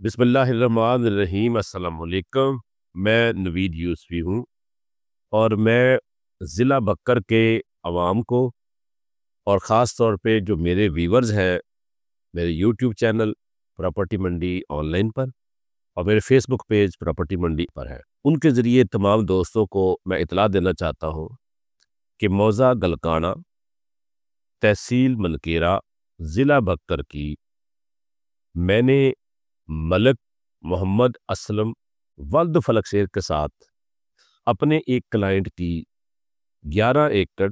बिस्मिल्लाहिर्रहमानिर्रहीम। अस्सलाम वालेकुम। मैं नवीद यूसुफी हूँ और मैं ज़िला बक्कर के अवाम को और ख़ास तौर पे जो मेरे व्यूवर्स हैं मेरे यूट्यूब चैनल प्रॉपर्टी मंडी ऑनलाइन पर और मेरे फेसबुक पेज प्रॉपर्टी मंडी पर है, उनके ज़रिए तमाम दोस्तों को मैं इतला देना चाहता हूँ कि मौज़ा गलकाना तहसील मनकेरा ज़िला बक्कर की मैंने मलिक मोहम्मद असलम वल्द फलक शेर के साथ अपने एक क्लाइंट की 11 एकड़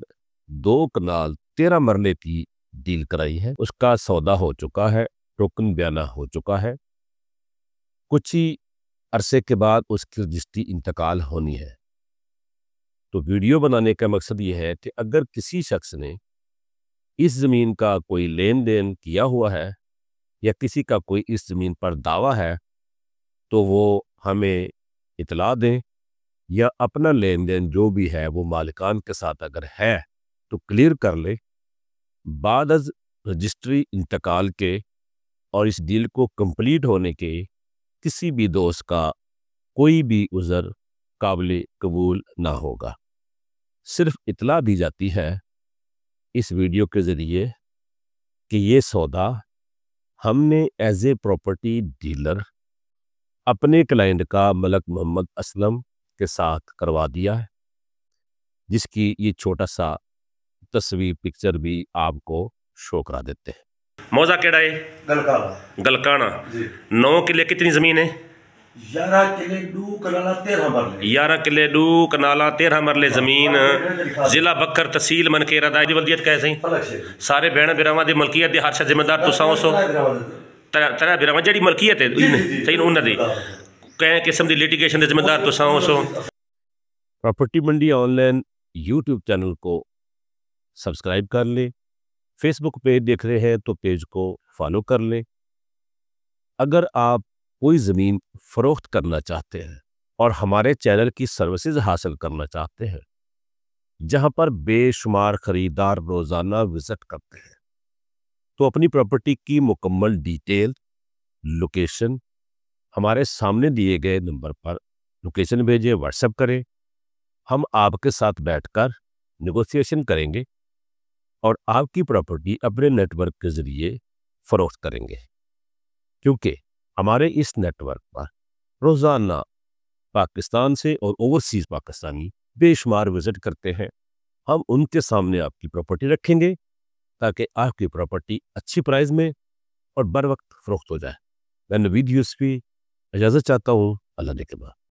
2 कनाल 13 मरले की डील कराई है। उसका सौदा हो चुका है, टोकन बयाना हो चुका है। कुछ ही अरसे के बाद उसकी रजिस्ट्री इंतकाल होनी है। तो वीडियो बनाने का मकसद ये है कि अगर किसी शख्स ने इस ज़मीन का कोई लेन देन किया हुआ है या किसी का कोई इस ज़मीन पर दावा है तो वो हमें इतला दें, या अपना लेन देन जो भी है वो मालिकान के साथ अगर है तो क्लियर कर ले। बाद अज रजिस्ट्री इंतकाल के और इस डील को कंप्लीट होने के किसी भी दोस्त का कोई भी उज़र काबिल कबूल ना होगा। सिर्फ इतला दी जाती है इस वीडियो के ज़रिए कि ये सौदा हमने एज ए प्रॉपर्टी डीलर अपने क्लाइंट का मलिक मोहम्मद असलम के साथ करवा दिया है, जिसकी ये छोटा सा तस्वीर पिक्चर भी आपको शो करा देते हैं। मौजा केड़ा है? गलकाना गलकाना जी। 9 किले कितनी जमीन है? 11 किले 2 कनाला 13 मरले 11 किले 2 कनाला 13 मरले जमीन जिला बक्कर तहसील मनकेरा दा वल्दियत कह सही फलक शेर सारे भैन बिरावां दी मलकियत दी हर शा जिम्मेदार तुसां हो। तरह बिरावां जेड़ी मलकियत है सही उन्हां दी कै किस्म दी लिटिगेशन दे जिम्मेदार तुसां हो। प्रॉपर्टी मंडी ऑनलाइन यूट्यूब चैनल को सब्सक्राइब कर लें। फेसबुक पेज देख रहे हैं तो पेज को फॉलो कर लें। अगर आप कोई ज़मीन फ़रोख्त करना चाहते हैं और हमारे चैनल की सर्विसेज हासिल करना चाहते हैं जहां पर बेशुमार ख़रीदार रोज़ाना विज़िट करते हैं, तो अपनी प्रॉपर्टी की मुकम्मल डिटेल, लोकेशन हमारे सामने दिए गए नंबर पर लोकेशन भेजें, व्हाट्सएप करें। हम आपके साथ बैठकर नेगोशिएशन करेंगे और आपकी प्रॉपर्टी अपने नेटवर्क के ज़रिए फ़रोख्त करेंगे, क्योंकि हमारे इस नेटवर्क पर रोज़ाना पाकिस्तान से और ओवरसीज़ पाकिस्तानी बेशुमार विज़िट करते हैं। हम उनके सामने आपकी प्रॉपर्टी रखेंगे ताकि आपकी प्रॉपर्टी अच्छी प्राइस में और बर वक्त फ़रोख्त हो जाए। मैं नवीद यूसुफी इजाज़त चाहता हूँ। अल्लाह ने के बाद।